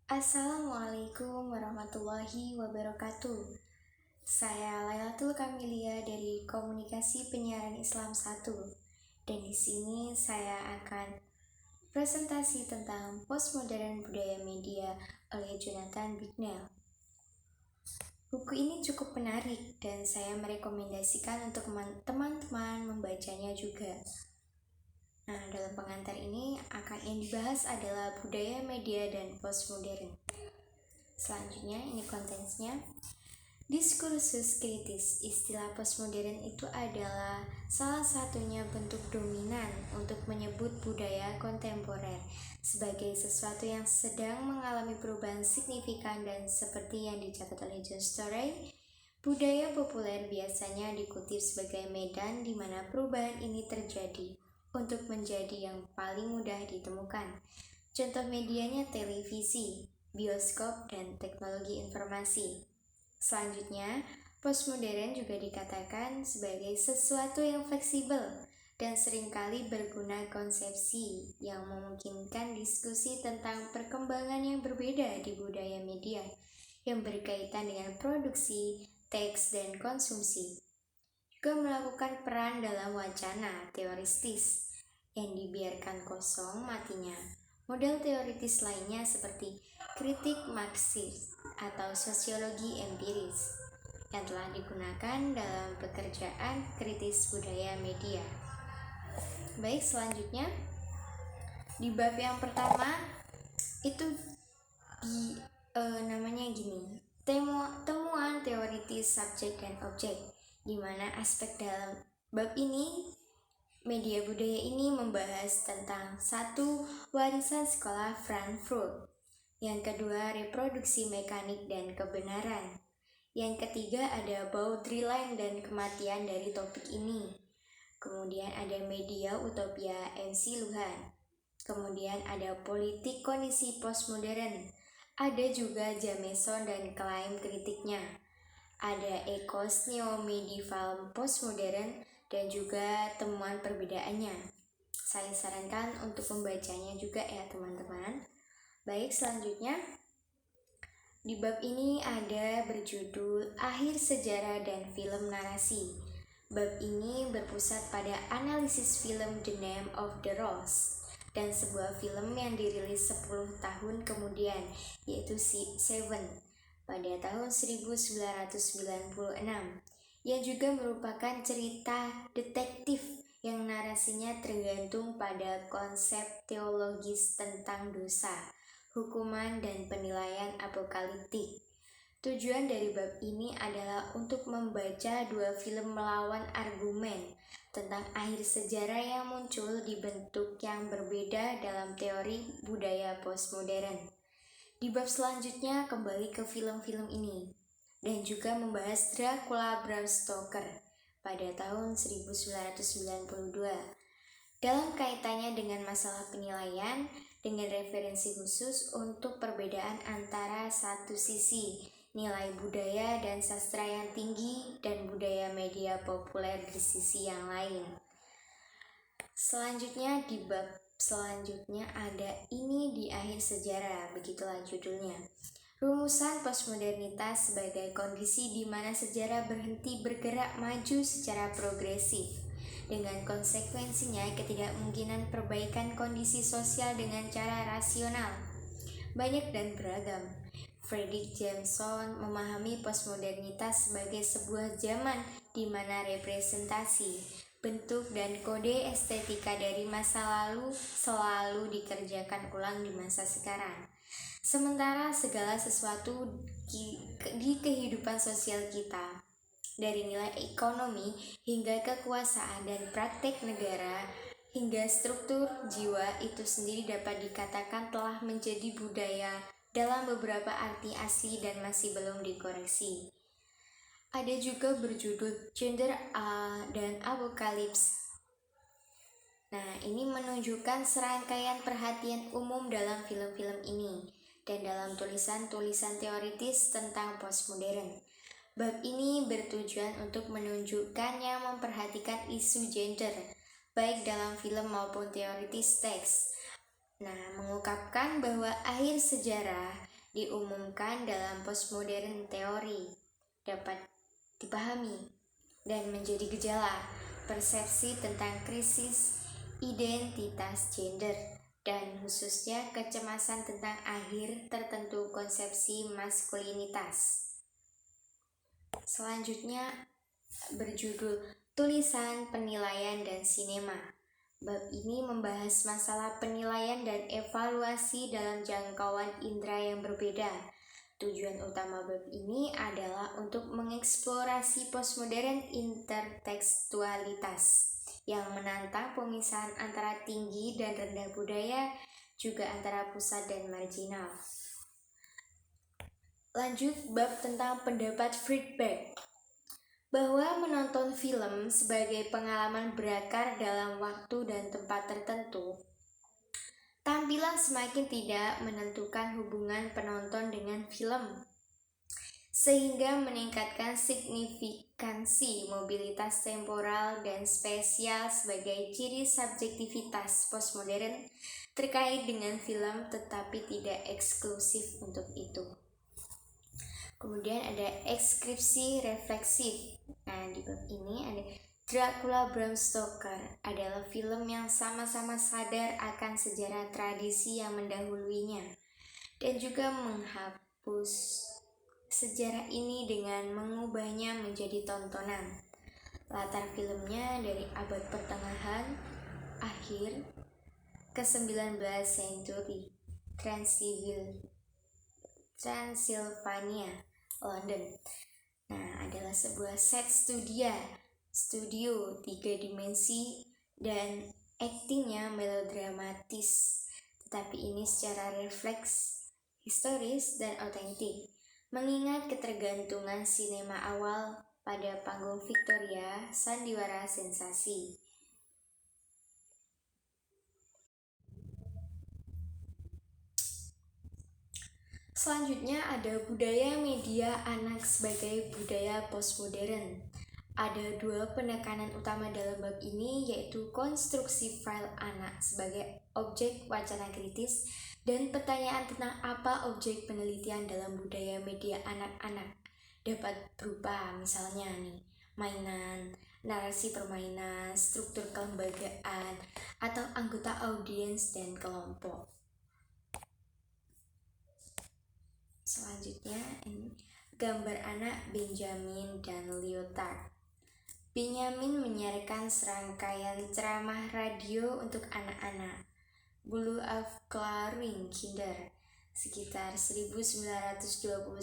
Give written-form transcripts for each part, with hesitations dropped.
Assalamualaikum warahmatullahi wabarakatuh. Saya Lailatul Kamilia dari Komunikasi Penyiaran Islam 1. Dan di sini saya akan presentasi tentang postmodern budaya media oleh Jonathan Bicknell. Buku ini cukup menarik dan saya merekomendasikan untuk teman-teman membacanya juga. Nah, dalam pengantar ini yang dibahas adalah budaya media dan postmodern. Selanjutnya, ini kontennya. Diskursus kritis, istilah postmodern itu adalah salah satunya bentuk dominan untuk menyebut budaya kontemporer sebagai sesuatu yang sedang mengalami perubahan signifikan dan seperti yang dicatat oleh John Story, budaya populer biasanya dikutip sebagai medan di mana perubahan ini terjadi untuk menjadi yang paling mudah ditemukan. Contoh medianya televisi, bioskop, dan teknologi informasi. Selanjutnya, postmodern juga dikatakan sebagai sesuatu yang fleksibel dan seringkali berguna konsepsi yang memungkinkan diskusi tentang perkembangan yang berbeda di budaya media yang berkaitan dengan produksi, teks, dan konsumsi. Juga melakukan peran dalam wacana teoritis yang dibiarkan kosong matinya. Model teoritis lainnya seperti kritik Marxis atau sosiologi empiris yang telah digunakan dalam pekerjaan kritis budaya media. Baik, selanjutnya di bab yang pertama itu namanya gini, temuan teoritis subjek dan objek, di mana aspek dalam bab ini media budaya ini membahas tentang satu, warisan sekolah Frankfurt. Yang kedua, reproduksi mekanik dan kebenaran. Yang ketiga, ada boundary dan kematian dari topik ini. Kemudian ada media utopia MC Luhan. Kemudian ada politik kondisi postmodern. Ada juga Jameson dan klaim kritiknya. Ada ekos neo-medieval postmodern dan juga temuan perbedaannya. Saya sarankan untuk membacanya juga ya teman-teman. Baik, selanjutnya di bab ini ada berjudul Akhir Sejarah dan Film Narasi. Bab ini berpusat pada analisis film The Name of the Rose dan sebuah film yang dirilis 10 tahun kemudian, yaitu Seven pada tahun 1996, yang juga merupakan cerita detektif yang narasinya tergantung pada konsep teologis tentang dosa, hukuman, dan penilaian apokaliptik. Tujuan dari bab ini adalah untuk membaca dua film melawan argumen tentang akhir sejarah yang muncul di bentuk yang berbeda dalam teori budaya postmodern. Di bab selanjutnya kembali ke film-film ini dan juga membahas Dracula Bram Stoker pada tahun 1992 dalam kaitannya dengan masalah penilaian dengan referensi khusus untuk perbedaan antara satu sisi nilai budaya dan sastra yang tinggi dan budaya media populer di sisi yang lain. Selanjutnya di bab selanjutnya ada ini di akhir sejarah, begitulah judulnya. Rumusan postmodernitas sebagai kondisi di mana sejarah berhenti bergerak maju secara progresif, dengan konsekuensinya ketidakmungkinan perbaikan kondisi sosial dengan cara rasional, banyak dan beragam. Fredrik Jameson memahami postmodernitas sebagai sebuah zaman di mana representasi, bentuk, dan kode estetika dari masa lalu selalu dikerjakan ulang di masa sekarang. Sementara segala sesuatu di kehidupan sosial kita, dari nilai ekonomi hingga kekuasaan dan praktek negara hingga struktur jiwa itu sendiri dapat dikatakan telah menjadi budaya dalam beberapa arti asli dan masih belum dikoreksi. Ada juga berjudul Gender dan Apokalips. Nah, ini menunjukkan serangkaian perhatian umum dalam film-film ini dan dalam tulisan-tulisan teoritis tentang postmodern. Bab ini bertujuan untuk menunjukkan yang memperhatikan isu gender, baik dalam film maupun teoritis teks. Nah, mengungkapkan bahwa akhir sejarah diumumkan dalam postmodern teori dapat dipahami dan menjadi gejala persepsi tentang krisis identitas gender dan khususnya kecemasan tentang akhir tertentu konsepsi maskulinitas. Selanjutnya berjudul Tulisan Penilaian dan Sinema. Bab ini membahas masalah penilaian dan evaluasi dalam jangkauan indera yang berbeda. Tujuan utama bab ini adalah untuk mengeksplorasi postmodern intertekstualitas yang menantang pemisahan antara tinggi dan rendah budaya, juga antara pusat dan marginal. Lanjut bab tentang pendapat Friedberg, bahwa menonton film sebagai pengalaman berakar dalam waktu dan tempat tertentu. Tampilan semakin tidak menentukan hubungan penonton dengan film, sehingga meningkatkan signifikansi mobilitas temporal dan spasial sebagai ciri subjektivitas postmodern terkait dengan film, tetapi tidak eksklusif untuk itu. Kemudian ada ekskripsi refleksif. Nah, di bab ini ada Dracula Bram Stoker adalah film yang sama-sama sadar akan sejarah tradisi yang mendahuluinya dan juga menghapus sejarah ini dengan mengubahnya menjadi tontonan. Latar filmnya dari abad pertengahan akhir ke-19 century, Transylvania, London. Nah, adalah sebuah set studio 3 dimensi dan aktingnya melodramatis, tetapi ini secara refleks, historis, dan otentik, mengingat ketergantungan sinema awal pada panggung Victoria, sandiwara sensasi. Selanjutnya ada budaya media anak sebagai budaya postmodern. Ada dua penekanan utama dalam bab ini, yaitu konstruksi file anak sebagai objek wacana kritis dan pertanyaan tentang apa objek penelitian dalam budaya media anak-anak. Dapat berupa misalnya mainan, narasi permainan, struktur kelembagaan, atau anggota audiens dan kelompok. Selanjutnya ini gambar anak Benjamin dan Lyotard. Benjamin menyiarkan serangkaian ceramah radio untuk anak-anak, Blue Aufklärung Kinder, sekitar 1929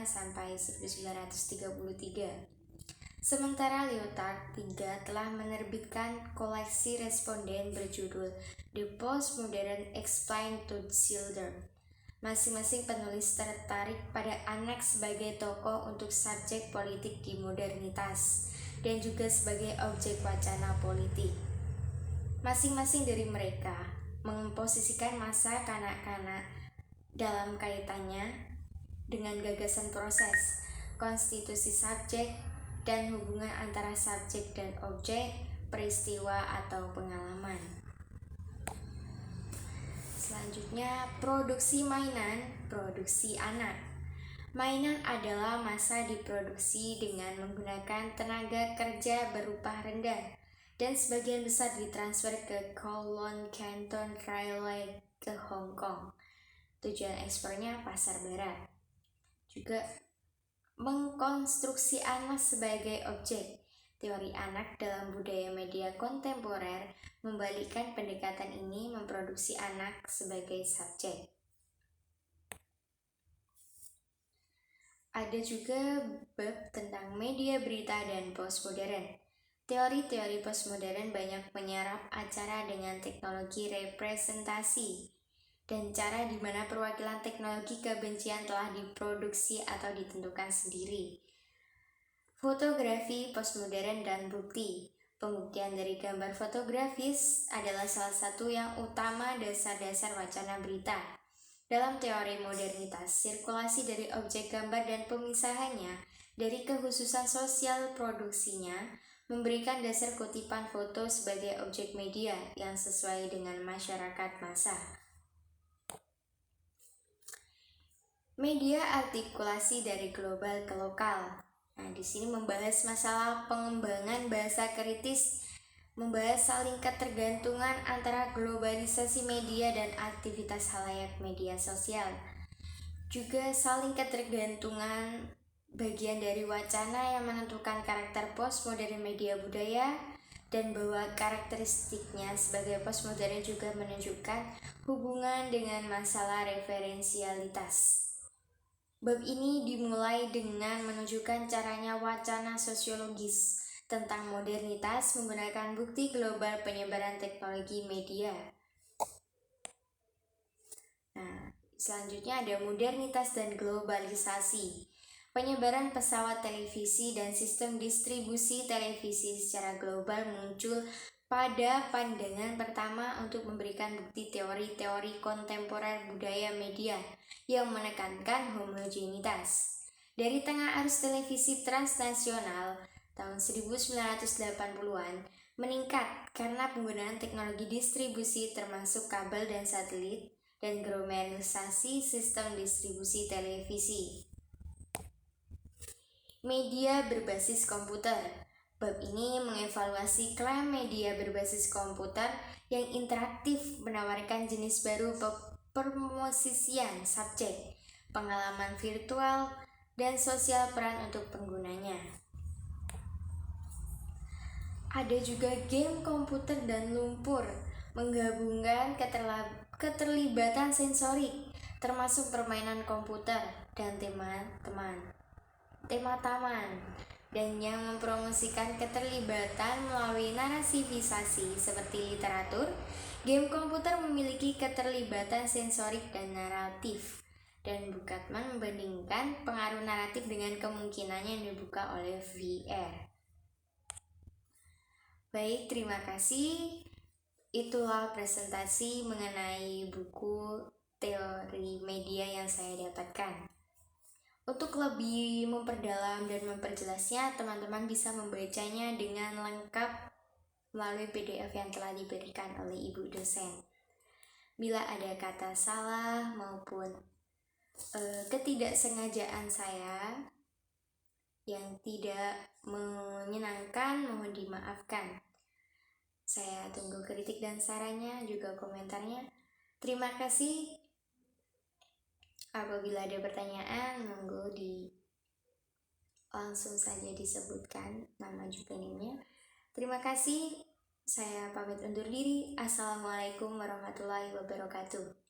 sampai 1933. Sementara Lyotard III telah menerbitkan koleksi responden berjudul The Postmodern Explained to Children. Masing-masing penulis tertarik pada anak sebagai tokoh untuk subjek politik di modernitas dan juga sebagai objek wacana politik. Masing-masing dari mereka memposisikan masa kanak-kanak dalam kaitannya dengan gagasan proses, konstitusi subjek, dan hubungan antara subjek dan objek, peristiwa atau pengalaman. Selanjutnya, produksi mainan, produksi anak. Mainan adalah masa diproduksi dengan menggunakan tenaga kerja berupah rendah dan sebagian besar ditransfer ke Kowloon Canton Railway ke Hong Kong. Tujuan ekspornya pasar barat. Juga mengkonstruksi anak sebagai objek. Teori anak dalam budaya media kontemporer membalikkan pendekatan ini, memproduksi anak sebagai subjek. Ada juga bab tentang media berita dan postmodern. Teori-teori postmodern banyak menyerap acara dengan teknologi representasi dan cara di mana perwakilan teknologi kebencian telah diproduksi atau ditentukan sendiri. Fotografi postmodern dan bukti. Pembuktian dari gambar fotografis adalah salah satu yang utama dasar-dasar wacana berita. Dalam teori modernitas, sirkulasi dari objek gambar dan pemisahannya dari kekhususan sosial produksinya memberikan dasar kutipan foto sebagai objek media yang sesuai dengan masyarakat massa. Media artikulasi dari global ke lokal. Nah, di sini membahas masalah pengembangan bahasa kritis, membahas saling ketergantungan antara globalisasi media dan aktivitas halayak media sosial. Juga saling ketergantungan bagian dari wacana yang menentukan karakter postmodern media budaya, dan bahwa karakteristiknya sebagai postmodern juga menunjukkan hubungan dengan masalah referensialitas. Bab ini dimulai dengan menunjukkan caranya wacana sosiologis tentang modernitas menggunakan bukti global penyebaran teknologi media. Nah, selanjutnya ada modernitas dan globalisasi. Penyebaran pesawat televisi dan sistem distribusi televisi secara global muncul pada pandangan pertama untuk memberikan bukti teori-teori kontemporer budaya media yang menekankan homogenitas. Dari tengah arus televisi transnasional tahun 1980-an meningkat karena penggunaan teknologi distribusi termasuk kabel dan satelit dan globalisasi sistem distribusi televisi. Media berbasis komputer. Bab ini mengevaluasi klaim media berbasis komputer yang interaktif menawarkan jenis baru pemosisian subjek, pengalaman virtual, dan sosial peran untuk penggunanya. Ada juga game komputer dan lumpur, menggabungkan keterlibatan sensorik, termasuk permainan komputer dan tema taman, dan yang mempromosikan keterlibatan melalui narasivisasi seperti literatur. Game komputer memiliki keterlibatan sensorik dan naratif, dan Buchman membandingkan pengaruh naratif dengan kemungkinannya yang dibuka oleh VR. Baik, terima kasih. Itulah presentasi mengenai buku teori media yang saya dapatkan. Untuk lebih memperdalam dan memperjelasnya, teman-teman bisa membacanya dengan lengkap melalui PDF yang telah diberikan oleh Ibu dosen. Bila ada kata salah maupun ketidaksengajaan saya yang tidak menyenangkan, mohon dimaafkan. Saya tunggu kritik dan sarannya, juga komentarnya. Terima kasih. Apabila ada pertanyaan, monggo langsung saja disebutkan nama juga nimnya. Terima kasih. Saya pamit undur diri. Assalamualaikum warahmatullahi wabarakatuh.